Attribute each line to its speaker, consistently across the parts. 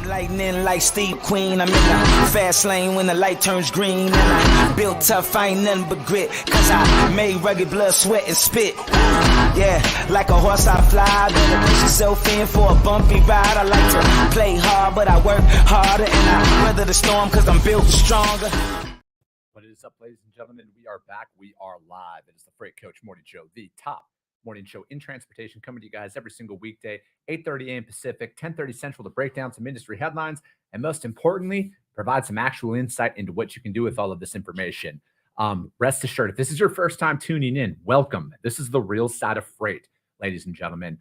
Speaker 1: Lightning like Steve Queen, I'm in the fast lane when the light turns green. And I built tough, I ain't nothing but grit, cause I made rugged blood, sweat, and spit. Yeah, like a horse I fly, better push yourself in for a bumpy ride. I like to play hard, but I work harder, and I weather the storm cause I'm built stronger.
Speaker 2: What is up, ladies and gentlemen? We are back. We are live. It is the Freight Coach Morning Show, the top morning show in transportation, coming to you guys every single weekday, 8:30 a.m. Pacific, 10:30 Central, to break down some industry headlines and, most importantly, provide some actual insight into what you can do with all of this information. Rest assured, if this is your first time tuning in, welcome. This is the real side of freight, ladies and gentlemen.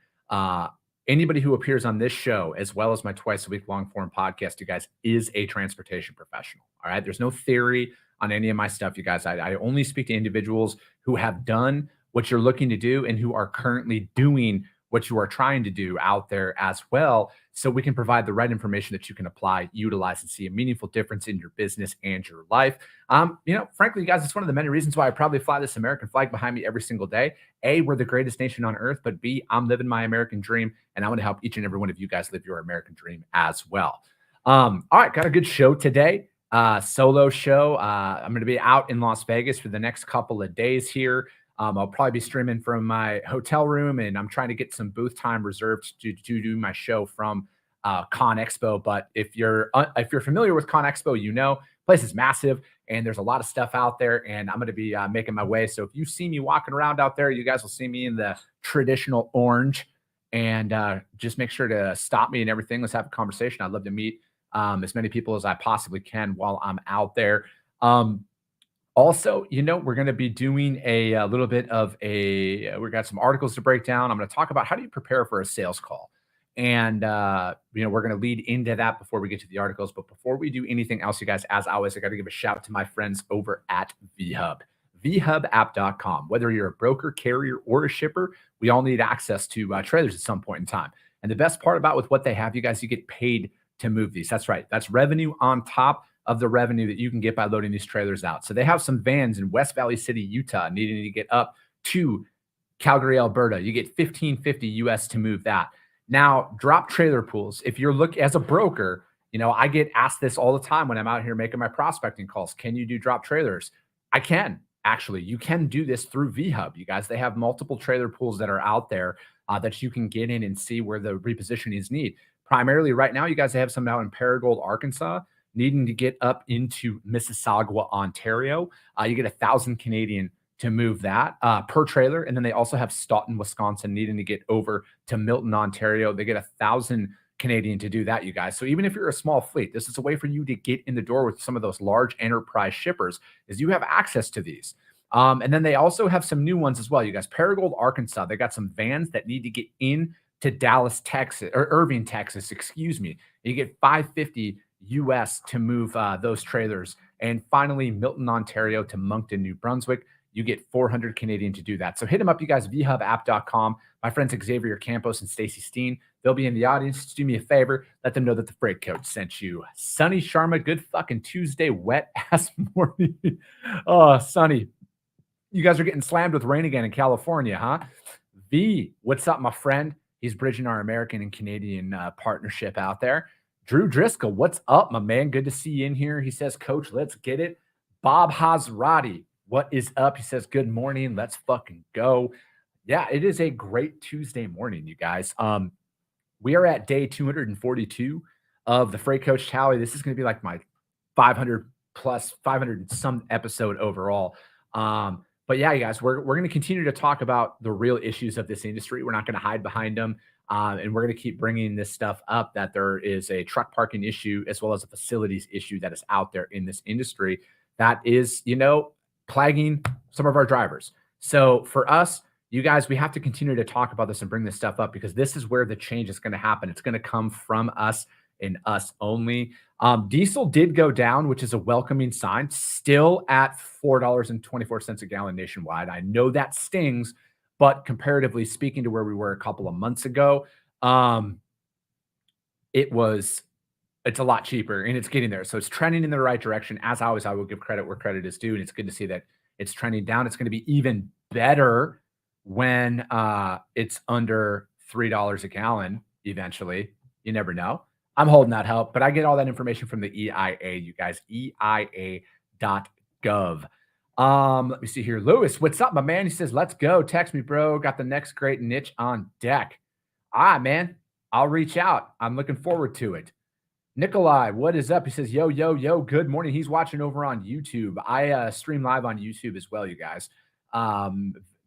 Speaker 2: Anybody who appears on this show, as well as my twice-a-week long-form podcast, you guys, is a transportation professional. All right, there's no theory on any of my stuff, you guys. I only speak to individuals who have done what you're looking to do and who are currently doing what you are trying to do out there as well, so we can provide the right information that you can apply, utilize, and see a meaningful difference in your business and your life. Frankly, guys, it's one of the many reasons why I probably fly this American flag behind me every single day. A, we're the greatest nation on earth, but B, I'm living my American dream, and I want to help each and every one of you guys live your American dream as well. All right, got a good show today. Solo show. I'm going to be out in Las Vegas for the next couple of days here. I'll probably be streaming from my hotel room, and I'm trying to get some booth time reserved to do my show from Con Expo. But if you're familiar with Con Expo, you know, the place is massive and there's a lot of stuff out there, and I'm going to be making my way. So if you see me walking around out there, you guys will see me in the traditional orange, and just make sure to stop me and everything. Let's have a conversation. I'd love to meet as many people as I possibly can while I'm out there. Also, we're going to be doing a little bit of we got some articles to break down. I'm going to talk about how do you prepare for a sales call. And, we're going to lead into that before we get to the articles. But before we do anything else, you guys, as always, I got to give a shout out to my friends over at VHub, vhubapp.com. Whether you're a broker, carrier, or a shipper, we all need access to trailers at some point in time. And the best part about with what they have, you guys, you get paid to move these. That's right. That's revenue on top of the revenue that you can get by loading these trailers out. So they have some vans in West Valley City, Utah, needing to get up to Calgary, Alberta. You get $1,550 US to move that. Now, drop trailer pools. If you're looking as a broker, I get asked this all the time when I'm out here making my prospecting calls. Can you do drop trailers? I can. Actually, you can do this through VHub. You guys, they have multiple trailer pools that are out there that you can get in and see where the repositioning is needed. Primarily right now, you guys have some out in Paragould, Arkansas, needing to get up into Mississauga, Ontario. You get 1,000 Canadian to move that per trailer. And then they also have Stoughton, Wisconsin, needing to get over to Milton, Ontario. They get 1,000 Canadian to do that, you guys. So even if you're a small fleet, this is a way for you to get in the door with some of those large enterprise shippers, is you have access to these. And then they also have some new ones as well, you guys. Paragould, Arkansas, they got some vans that need to get in to Dallas, Texas, or Irving, Texas, excuse me. You get $550 US to move those trailers. And finally, Milton, Ontario to Moncton, New Brunswick, you get 400 Canadian to do that. So hit them up, you guys, vhubapp.com. My friends Xavier Campos and Stacy Steen, they'll be in the audience. Just do me a favor, let them know that the Freight Coach sent you. Sonny Sharma, good fucking Tuesday, wet ass morning. Oh, Sonny, you guys are getting slammed with rain again in California, huh? V, what's up, my friend? He's bridging our American and Canadian partnership out there. Drew Driscoll, what's up, my man? Good to see you in here. He says, Coach, let's get it. Bob Hazrati, what is up? He says, good morning. Let's fucking go. Yeah, it is a great Tuesday morning, you guys. We are at day 242 of the Freight Coach Tally. This is going to be like my 500 and some episode overall. But yeah, you guys, we're going to continue to talk about the real issues of this industry. We're not going to hide behind them. And we're going to keep bringing this stuff up, that there is a truck parking issue as well as a facilities issue that is out there in this industry that is, plaguing some of our drivers. So for us, you guys, we have to continue to talk about this and bring this stuff up, because this is where the change is going to happen. It's going to come from us and us only. Diesel did go down, which is a welcoming sign, still at $4.24 a gallon nationwide. I know that stings, but comparatively speaking to where we were a couple of months ago, it's a lot cheaper and it's getting there. So it's trending in the right direction. As always, I will give credit where credit is due. And it's good to see that it's trending down. It's going to be even better when it's under $3 a gallon eventually. You never know. I'm holding that help, but I get all that information from the EIA, you guys, EIA.gov. Let me see here. Lewis, what's up, my man? He says, let's go. Text me, bro. Got the next great niche on deck. All right, man. I'll reach out. I'm looking forward to it. Nikolai, what is up? He says, yo, yo, yo, good morning. He's watching over on YouTube. I stream live on YouTube as well, you guys.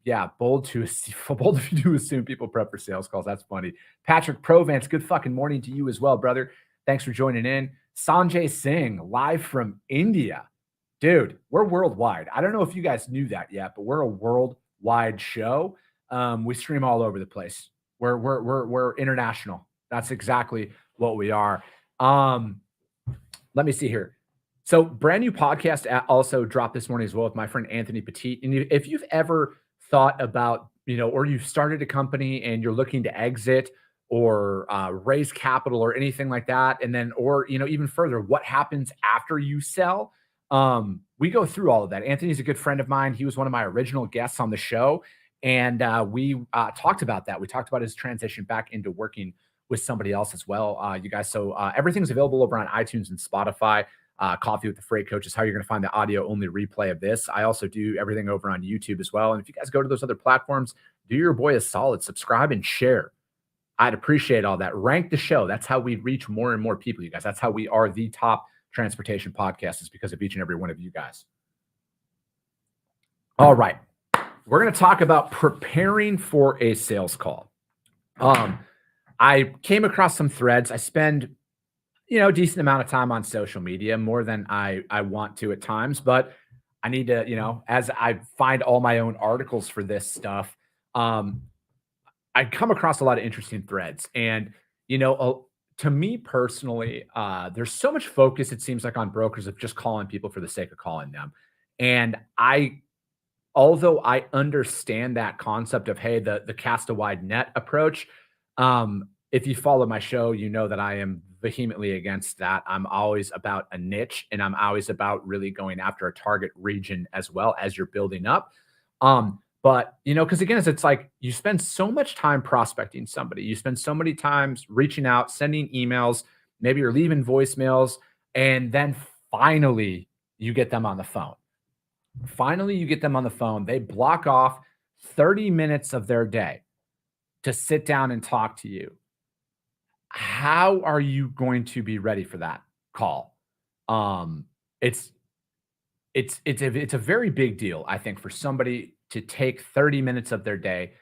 Speaker 2: Yeah, bold of you to assume people prep for sales calls. That's funny. Patrick Provance, good fucking morning to you as well, brother. Thanks for joining in. Sanjay Singh, live from India. Dude, we're worldwide. I don't know if you guys knew that yet, but we're a worldwide show. We stream all over the place. We're international. That's exactly what we are. Let me see here. So brand new podcast also dropped this morning as well with my friend Anthony Petit. And if you've ever thought about, or you've started a company and you're looking to exit or raise capital or anything like that, and then, or, even further, what happens after you sell? We go through all of that. Anthony's a good friend of mine. He was one of my original guests on the show. And we talked about that. We talked about his transition back into working with somebody else as well, you guys. So everything's available over on iTunes and Spotify. Coffee with the Freight Coach is how you're going to find the audio only replay of this. I also do everything over on YouTube as well. And if you guys go to those other platforms, do your boy a solid, subscribe and share. I'd appreciate all that. Rank the show. That's how we reach more and more people, you guys. That's how we are the top transportation podcast, is because of each and every one of you guys. All right. We're going to talk about preparing for a sales call. I came across some threads. I spend, a decent amount of time on social media, more than I want to at times, but I need to, as I find all my own articles for this stuff, I come across a lot of interesting threads. And, to me personally, there's so much focus, it seems like, on brokers of just calling people for the sake of calling them. And although I understand that concept of, hey, the cast a wide net approach, if you follow my show, you know that I am vehemently against that. I'm always about a niche, and I'm always about really going after a target region as well as you're building up. But, because again, it's like you spend so much time prospecting somebody. You spend so many times reaching out, sending emails, maybe you're leaving voicemails, and then finally you get them on the phone. They block off 30 minutes of their day to sit down and talk to you. How are you going to be ready for that call? It's a very big deal, I think, for somebody to take 30 minutes of their day,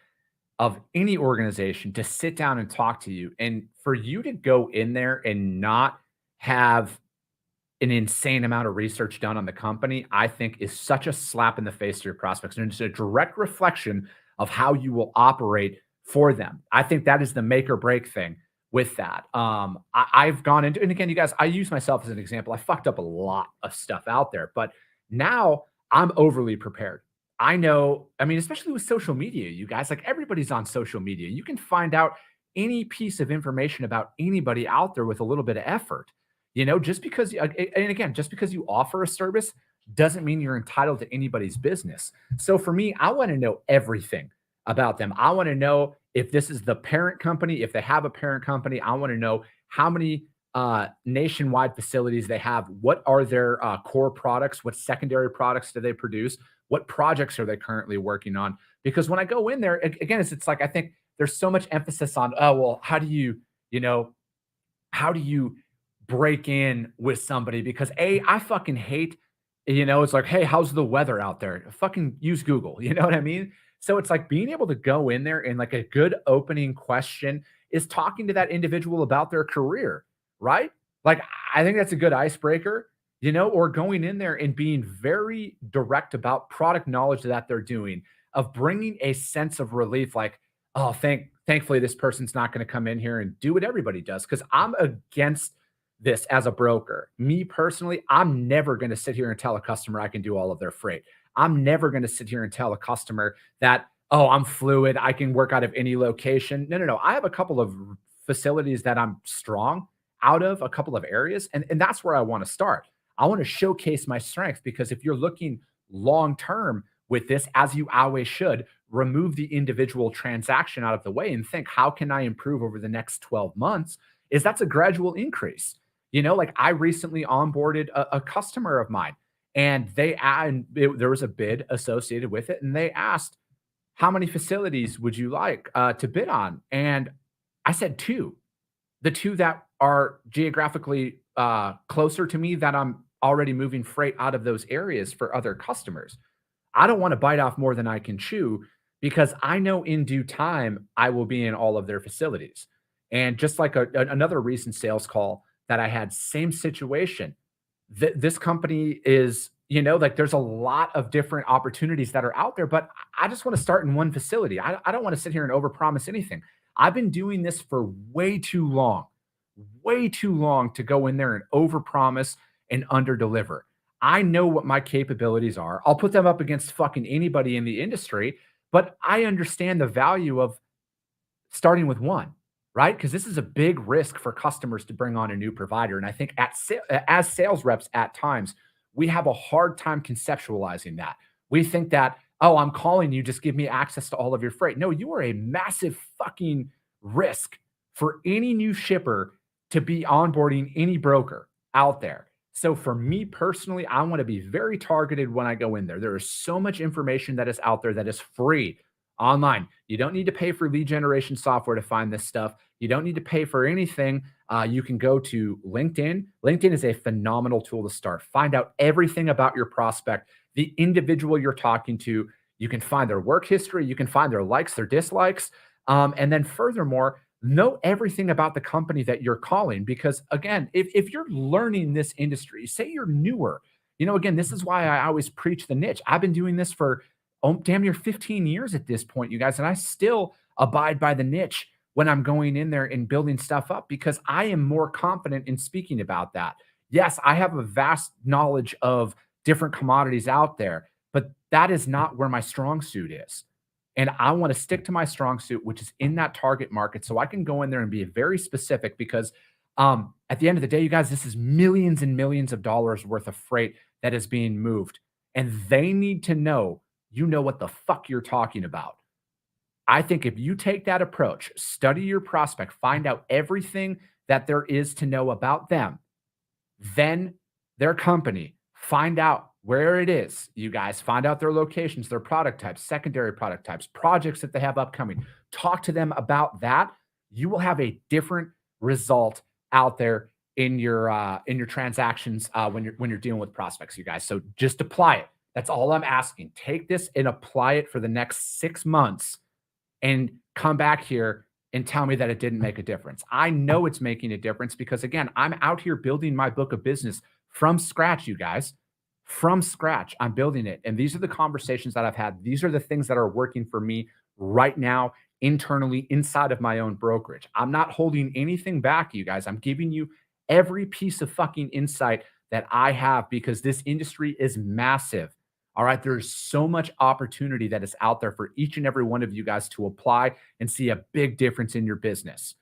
Speaker 2: of any organization, to sit down and talk to you, and for you to go in there and not have an insane amount of research done on the company, I think is such a slap in the face to your prospects. And it's a direct reflection of how you will operate for them. I think that is the make or break thing with that. I've gone into, and again, you guys, I use myself as an example. I fucked up a lot of stuff out there, but now I'm overly prepared. I know, especially with social media, you guys, like, everybody's on social media. You can find out any piece of information about anybody out there with a little bit of effort. Just because, and again, just because you offer a service doesn't mean you're entitled to anybody's business. So for me, I want to know everything about them. I want to know if this is the parent company, if they have a parent company. I want to know how many nationwide facilities they have. What are their core products? What secondary products do they produce? What projects are they currently working on? Because when I go in there, again, it's like, I think there's so much emphasis on, oh, well, how do you break in with somebody? Because I fucking hate, it's like, hey, how's the weather out there? Fucking use Google. You know what I mean? So it's like being able to go in there, and like a good opening question is talking to that individual about their career, right? Like, I think that's a good icebreaker, or going in there and being very direct about product knowledge that they're doing, of bringing a sense of relief, like, oh, thankfully this person's not going to come in here and do what everybody does. Because I'm against this as a broker. Me personally, I'm never going to sit here and tell a customer I can do all of their freight. I'm never going to sit here and tell a customer that, oh, I'm fluid, I can work out of any location. No. I have a couple of facilities that I'm strong out of, a couple of areas, and that's where I want to start. I want to showcase my strengths, because if you're looking long-term with this, as you always should, remove the individual transaction out of the way and think, how can I improve over the next 12 months? is that's a gradual increase. Like I recently onboarded a customer of mine, and there was a bid associated with it, and they asked, how many facilities would you like to bid on? And I said two. The two that are geographically closer to me, that I'm already moving freight out of those areas for other customers. I don't want to bite off more than I can chew, because I know in due time I will be in all of their facilities. And just like another recent sales call that I had, same situation. This company is, like there's a lot of different opportunities that are out there, but I just want to start in one facility. I don't want to sit here and overpromise anything. I've been doing this for way too long to go in there and overpromise and underdeliver. I know what my capabilities are. I'll put them up against fucking anybody in the industry, but I understand the value of starting with one, right? Because this is a big risk for customers to bring on a new provider. And I think as sales reps, at times, we have a hard time conceptualizing that. We think that, oh, I'm calling you, just give me access to all of your freight. No, you are a massive fucking risk for any new shipper to be onboarding any broker out there. So for me personally, I want to be very targeted when I go in there. There is so much information that is out there that is free online. You don't need to pay for lead generation software to find this stuff. You don't need to pay for anything. You can go to LinkedIn. LinkedIn is a phenomenal tool to start. Find out everything about your prospect, the individual you're talking to. You can find their work history. You can find their likes, their dislikes. And then furthermore, know everything about the company that you're calling. Because again, if you're learning this industry, say you're newer, again, this is why I always preach the niche. I've been doing this for damn near 15 years at this point, you guys, and I still abide by the niche when I'm going in there and building stuff up, because I am more confident in speaking about that. Yes, I have a vast knowledge of different commodities out there, but that is not where my strong suit is. And I want to stick to my strong suit, which is in that target market, so I can go in there and be very specific, because at the end of the day, you guys, this is millions and millions of dollars worth of freight that is being moved. And they need to know you know what the fuck you're talking about. I think if you take that approach, study your prospect, find out everything that there is to know about them, then their company, find out where it is, you guys, find out their locations, their product types, secondary product types, projects that they have upcoming. Talk to them about that. You will have a different result out there in your transactions when you're dealing with prospects, you guys. So just apply it. That's all I'm asking. Take this and apply it for the next 6 months and come back here and tell me that it didn't make a difference. I know it's making a difference, because again, I'm out here building my book of business from scratch, you guys. From scratch, I'm building it. And these are the conversations that I've had. These are the things that are working for me right now, internally, inside of my own brokerage. I'm not holding anything back, you guys. I'm giving you every piece of fucking insight that I have, because this industry is massive. All right. There's so much opportunity that is out there for each and every one of you guys to apply and see a big difference in your business.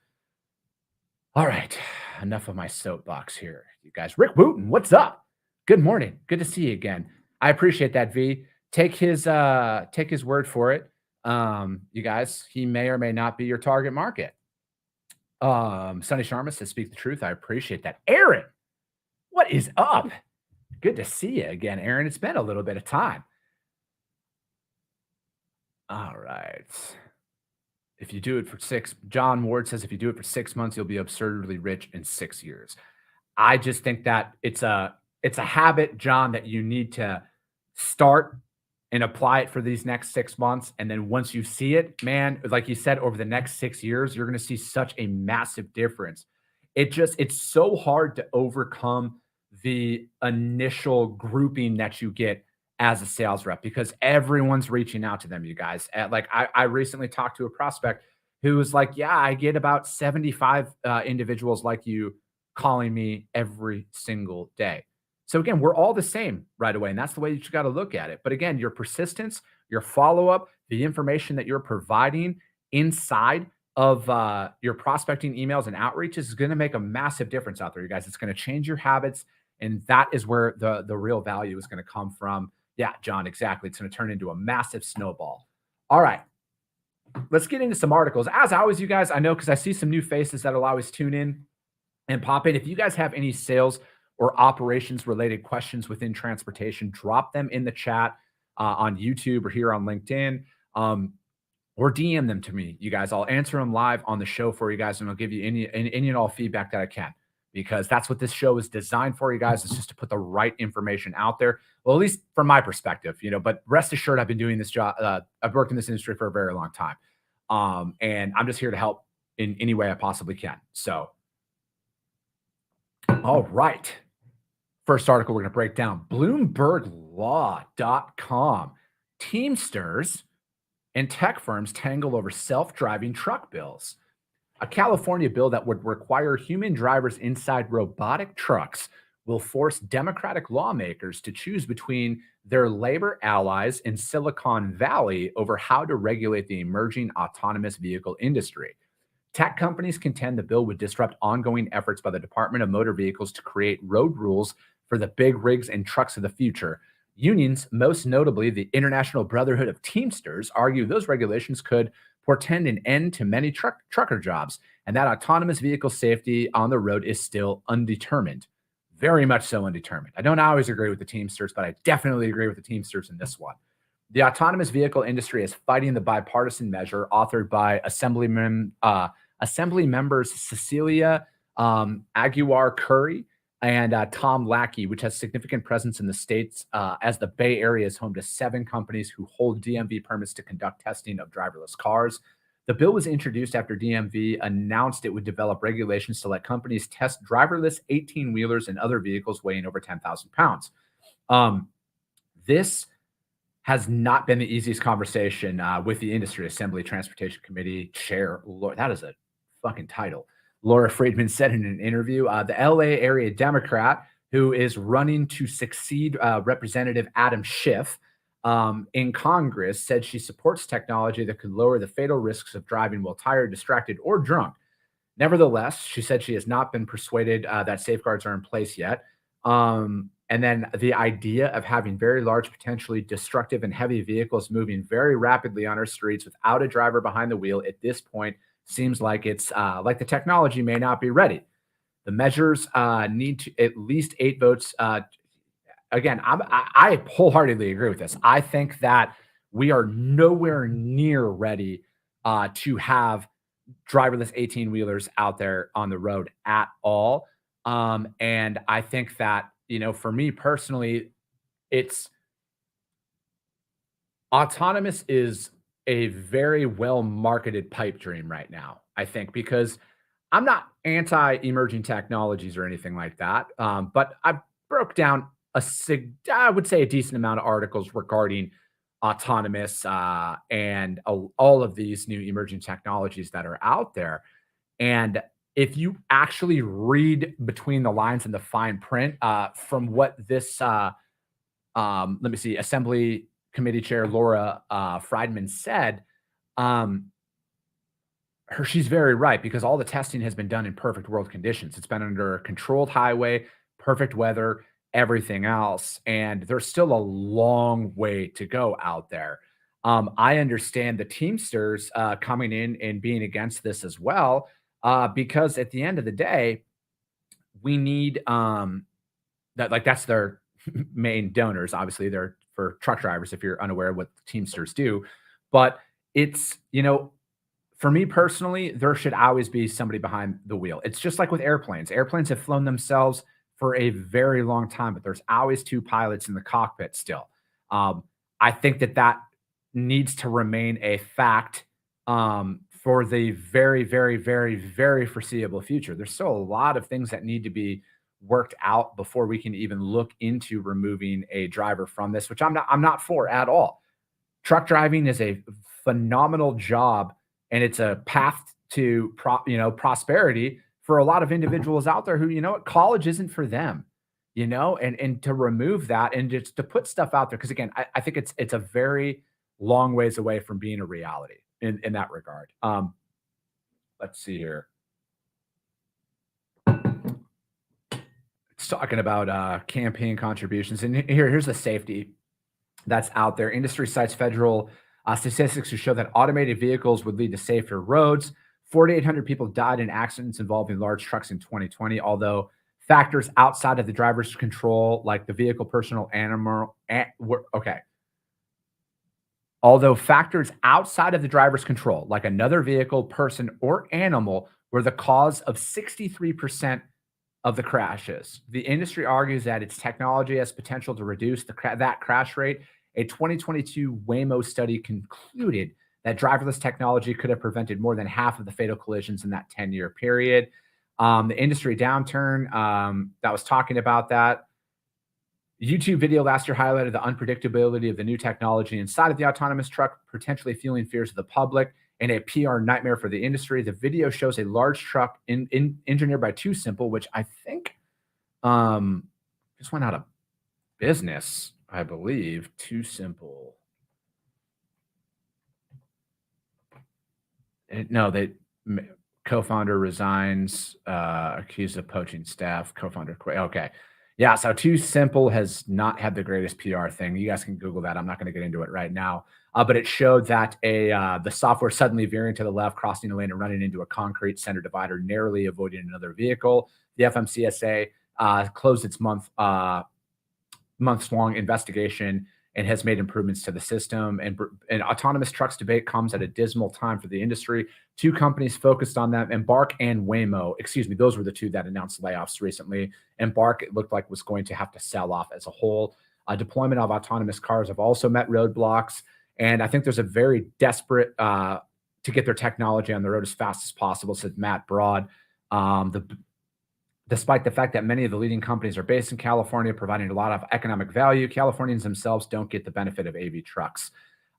Speaker 2: All right. Enough of my soapbox here, you guys. Rick Wooten, what's up? Good morning. Good to see you again. I appreciate that, V. Take his word for it. You guys, he may or may not be your target market. Sonny Sharma says, speak the truth. I appreciate that. Aaron, what is up? Good to see you again, Aaron. It's been a little bit of time. All right. If you do it for John Ward says, if you do it for 6 months, you'll be absurdly rich in 6 years. I just think that it's a habit, John, that you need to start and apply it for these next 6 months. And then once you see it, man, like you said, over the next 6 years, you're going to see such a massive difference. It's so hard to overcome the initial grouping that you get as a sales rep, because everyone's reaching out to them, you guys. I recently talked to a prospect who was like, yeah, I get about 75 individuals like you calling me every single day. So again, we're all the same right away. And that's the way you got to look at it. But again, your persistence, your follow-up, the information that you're providing inside of your prospecting emails and outreaches is going to make a massive difference out there, you guys. It's going to change your habits. And that is where the real value is going to come from. Yeah, John, exactly. It's going to turn into a massive snowball. All right. Let's get into some articles. As always, you guys, I know, because I see some new faces that'll always tune in. and pop in. If you guys have any sales or operations related questions within transportation, drop them in the chat on YouTube or here on LinkedIn. Or DM them to me, you guys. I'll answer them live on the show for you guys, and I'll give you any and all feedback that I can, because that's what this show is designed for, you guys. It's just to put the right information out there. Well, at least from my perspective, but rest assured, I've been doing this job. I've worked in this industry for a very long time. And I'm just here to help in any way I possibly can. So, all right. First article we're going to break down, BloombergLaw.com. Teamsters and tech firms tangle over self-driving truck bills. A California bill that would require human drivers inside robotic trucks will force Democratic lawmakers to choose between their labor allies in Silicon Valley over how to regulate the emerging autonomous vehicle industry. Tech companies contend the bill would disrupt ongoing efforts by the Department of Motor Vehicles to create road rules for the big rigs and trucks of the future. Unions, most notably the International Brotherhood of Teamsters, argue those regulations could portend an end to many trucker jobs, and that autonomous vehicle safety on the road is still undetermined. Very much so undetermined. I don't always agree with the Teamsters, but I definitely agree with the Teamsters in this one. The autonomous vehicle industry is fighting the bipartisan measure authored by Assembly members Cecilia Aguilar Curry and Tom Lackey, which has significant presence in the states, as the Bay Area is home to 7 companies who hold DMV permits to conduct testing of driverless cars. The bill was introduced after DMV announced it would develop regulations to let companies test driverless 18-wheelers and other vehicles weighing over 10,000 pounds. This has not been the easiest conversation with the Industry Assembly Transportation Committee Chair. Lord, that is a fucking title. Laura Friedman said in an interview, the LA area Democrat who is running to succeed Representative Adam Schiff in Congress said she supports technology that could lower the fatal risks of driving while tired, distracted, or drunk. Nevertheless, she said she has not been persuaded that safeguards are in place yet. And then the idea of having very large, potentially destructive and heavy vehicles moving very rapidly on our streets without a driver behind the wheel at this point seems like it's like the technology may not be ready. The measures need to at least 8 votes. Again, I wholeheartedly agree with this. I think that we are nowhere near ready to have driverless 18-wheelers out there on the road at all. And I think that, for me personally, it's autonomous is a very well marketed pipe dream right now, I think, because I'm not anti-emerging technologies or anything like that. But I broke down I would say a decent amount of articles regarding autonomous and all of these new emerging technologies that are out there. And if you actually read between the lines in the fine print from what this, Assembly Committee Chair Laura Friedman said, she's very right, because all the testing has been done in perfect world conditions. It's been under a controlled highway, perfect weather, everything else. And there's still a long way to go out there. I understand the Teamsters coming in and being against this as well, because at the end of the day, we need that's their main donors. Obviously, they're for truck drivers, if you're unaware of what the Teamsters do. But it's, for me personally, there should always be somebody behind the wheel. It's just like with airplanes. Airplanes have flown themselves for a very long time, but there's always 2 pilots in the cockpit still. I think that needs to remain a fact for the very, very, very, very foreseeable future. There's still a lot of things that need to be worked out before we can even look into removing a driver from this, which I'm not for at all. Truck driving is a phenomenal job, and it's a path to prosperity for a lot of individuals out there who, college isn't for them, and to remove that and just to put stuff out there. Cause again, I think it's a very long ways away from being a reality in that regard. Let's see here. It's talking about campaign contributions, and here's the safety that's out there. Industry cites federal statistics to show that automated vehicles would lead to safer roads, 4,800 people died in accidents involving large trucks in 2020, although factors outside of the driver's control, like the vehicle, personal, animal, okay. Although factors outside of the driver's control, like another vehicle, person, or animal, were the cause of 63% of the crashes. The industry argues that its technology has potential to reduce that crash rate. A 2022 Waymo study concluded that driverless technology could have prevented more than half of the fatal collisions in that 10-year period. The industry downturn that was talking about that. YouTube video last year highlighted the unpredictability of the new technology inside of the autonomous truck, potentially fueling fears of the public and a PR nightmare for the industry. The video shows a large truck engineered by Too Simple, which I think just went out of business, I believe. Too Simple. No, they co-founder resigns, accused of poaching staff. Co-founder quit. Okay. Yeah, so Too Simple has not had the greatest PR thing. You guys can Google that. I'm not going to get into it right now. But it showed that the software suddenly veering to the left, crossing a lane, and running into a concrete center divider, narrowly avoiding another vehicle. The FMCSA closed its months-long investigation and has made improvements to the system. And autonomous trucks debate comes at a dismal time for the industry. Two companies focused on them, Embark and Waymo. Excuse me, those were the two that announced layoffs recently. Embark, it looked like, was going to have to sell off as a whole. Deployment of autonomous cars have also met roadblocks. And I think there's a very desperate to get their technology on the road as fast as possible, said Matt Broad. Despite the fact that many of the leading companies are based in California, providing a lot of economic value, Californians themselves don't get the benefit of AV trucks.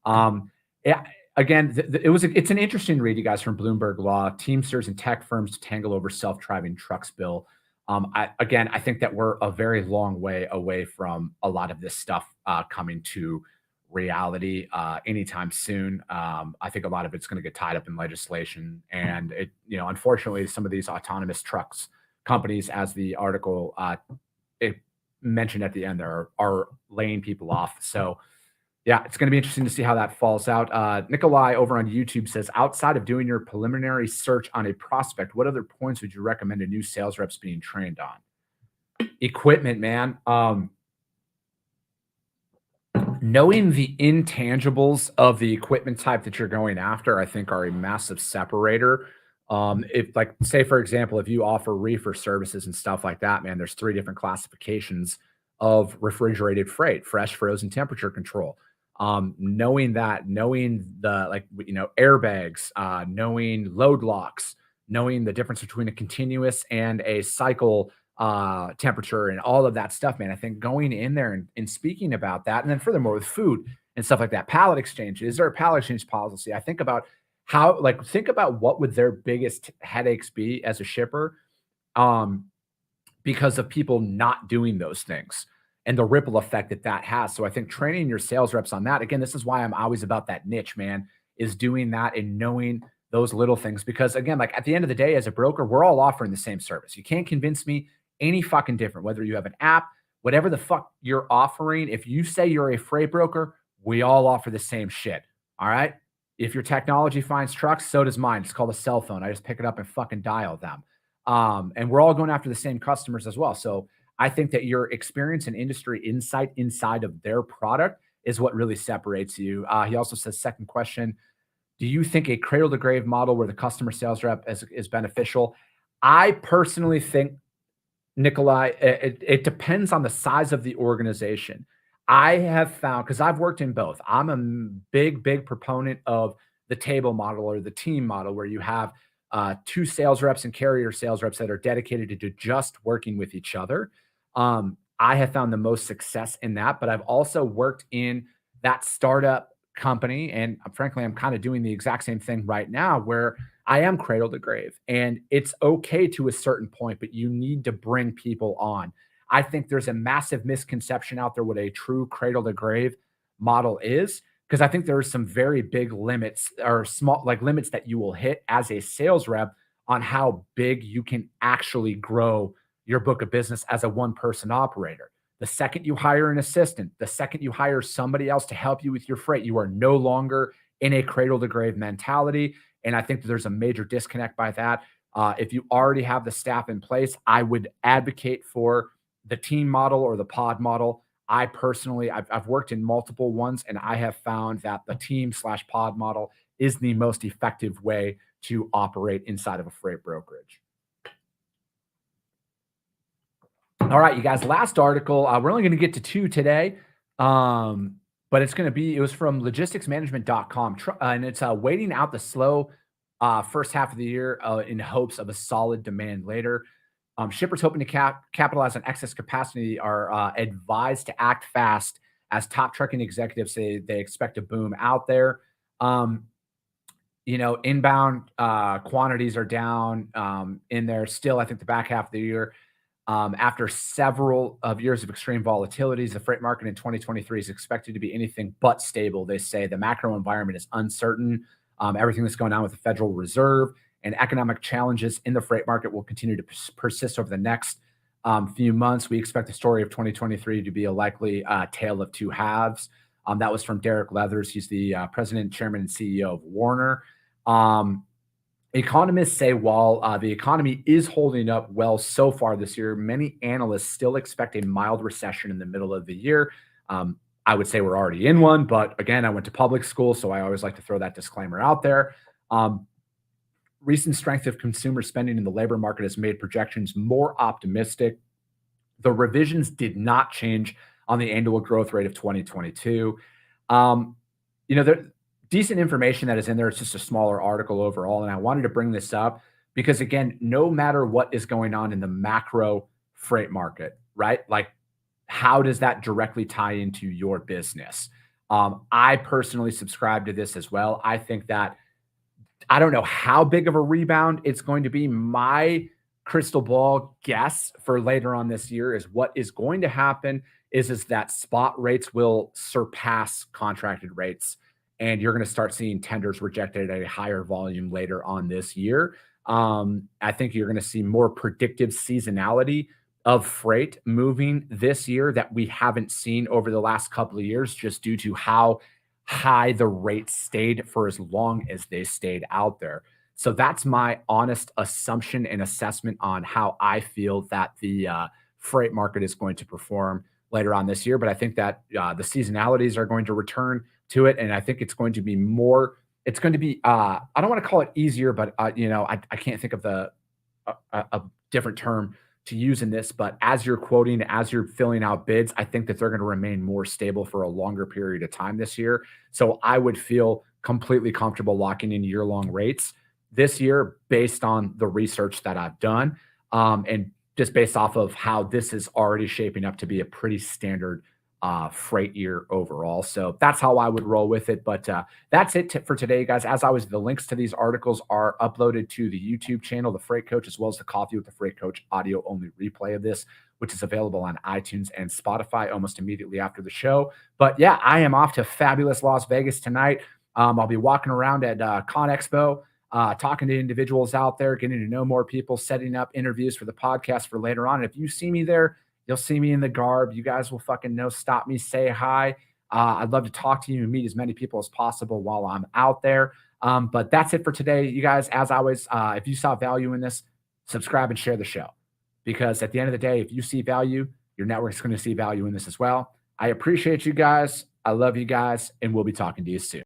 Speaker 2: Yeah, again, it's an interesting read, you guys, from Bloomberg Law. Teamsters and tech firms tangle over self-driving trucks bill. I think that we're a very long way away from a lot of this stuff coming to reality anytime soon. I think a lot of it's going to get tied up in legislation, and unfortunately, some of these autonomous trucks companies, as the article it mentioned at the end, there are laying people off. So yeah, it's going to be interesting to see how that falls out. Nikolai over on YouTube says, outside of doing your preliminary search on a prospect, what other points would you recommend a new sales reps being trained on? Equipment, man. Knowing the intangibles of the equipment type that you're going after, I think, are a massive separator. If, like, say, for example, if you offer reefer services and stuff like that, man, there's 3 different classifications of refrigerated freight: fresh, frozen, temperature control. Knowing that, knowing the, airbags, knowing load locks, knowing the difference between a continuous and a cycle temperature and all of that stuff, man, I think going in there and speaking about that. And then furthermore, with food and stuff like that, pallet exchange, is there a pallet exchange policy? I think about think about what would their biggest headaches be as a shipper because of people not doing those things and the ripple effect that has. So I think training your sales reps on that, again, this is why I'm always about that niche, man, is doing that and knowing those little things. Because again, like, at the end of the day, as a broker, we're all offering the same service. You can't convince me any fucking different, whether you have an app, whatever the fuck you're offering. If you say you're a freight broker, we all offer the same shit. All right. If your technology finds trucks, so does mine. It's called a cell phone. I just pick it up and fucking dial them. And we're all going after the same customers as well. So I think that your experience and industry insight inside of their product is what really separates you. He also says, second question, do you think a cradle to grave model where the customer sales rep is beneficial? I personally think, Nikolai, it depends on the size of the organization. I have found, because I've worked in both, I'm a big proponent of the table model or the team model, where you have 2 sales reps and carrier sales reps that are dedicated to just working with each other. I have found the most success in that, but I've also worked in that startup company, and frankly, I'm kind of doing the exact same thing right now, where I am cradle to grave, and it's okay to a certain point, but you need to bring people on. I think there's a massive misconception out there what a true cradle to grave model is, because I think there are some very big limits, or small, like, limits that you will hit as a sales rep on how big you can actually grow your book of business as a one-person operator. The second you hire an assistant, the second you hire somebody else to help you with your freight, you are no longer in a cradle to grave mentality. And I think that there's a major disconnect by that. If you already have the staff in place, I would advocate for the team model or the pod model. I personally, I've worked in multiple ones, and I have found that the team/pod model is the most effective way to operate inside of a freight brokerage. All right, you guys, last article. We're only going to get to 2 today, but it was from logisticsmanagement.com, and it's waiting out the slow first half of the year in hopes of a solid demand later. Shippers hoping to capitalize on excess capacity are advised to act fast, as top trucking executives say they expect a boom out there. Inbound quantities are down in there still, I think, the back half of the year. After several of years of extreme volatilities, the freight market in 2023 is expected to be anything but stable. They say the macro environment is uncertain. Everything that's going on with the Federal Reserve and economic challenges in the freight market will continue to persist over the next few months. We expect the story of 2023 to be a likely tale of 2 halves. That was from Derek Leathers. He's the president, chairman, and CEO of Warner. Economists say while the economy is holding up well so far this year, many analysts still expect a mild recession in the middle of the year. I would say we're already in one, but again, I went to public school, so I always like to throw that disclaimer out there. Recent strength of consumer spending in the labor market has made projections more optimistic. The revisions did not change on the annual growth rate of 2022. There decent information that is in there. It's just a smaller article overall. And I wanted to bring this up because, again, no matter what is going on in the macro freight market, right? Like, how does that directly tie into your business? I personally subscribe to this as well. I think that I don't know how big of a rebound it's going to be. My crystal ball guess for later on this year is what is going to happen is that spot rates will surpass contracted rates. And you're going to start seeing tenders rejected at a higher volume later on this year. I think you're going to see more predictive seasonality of freight moving this year that we haven't seen over the last couple of years, just due to how high the rates stayed for as long as they stayed out there. So that's my honest assumption and assessment on how I feel that the freight market is going to perform later on this year. But I think that the seasonalities are going to return to it. And I think it's going to be more, it's going to be, I don't want to call it easier, but I can't think of a different term to use in this, but as you're quoting, as you're filling out bids, I think that they're going to remain more stable for a longer period of time this year. So I would feel completely comfortable locking in year-long rates this year based on the research that I've done. And just based off of how this is already shaping up to be a pretty standard freight year overall. So that's how I would roll with it. But that's it for today, guys. As always, the links to these articles are uploaded to the YouTube channel, The Freight Coach, as well as the Coffee with the Freight Coach audio only replay of this, which is available on iTunes and Spotify almost immediately after the show. But yeah, I am off to fabulous Las Vegas tonight. I'll be walking around at Con Expo, talking to individuals out there, getting to know more people, setting up interviews for the podcast for later on. And if you see me there, you'll see me in the garb. You guys will fucking know, stop me, say hi. I'd love to talk to you and meet as many people as possible while I'm out there. But that's it for today, you guys. As always, if you saw value in this, subscribe and share the show. Because at the end of the day, if you see value, your network's going to see value in this as well. I appreciate you guys. I love you guys, and we'll be talking to you soon.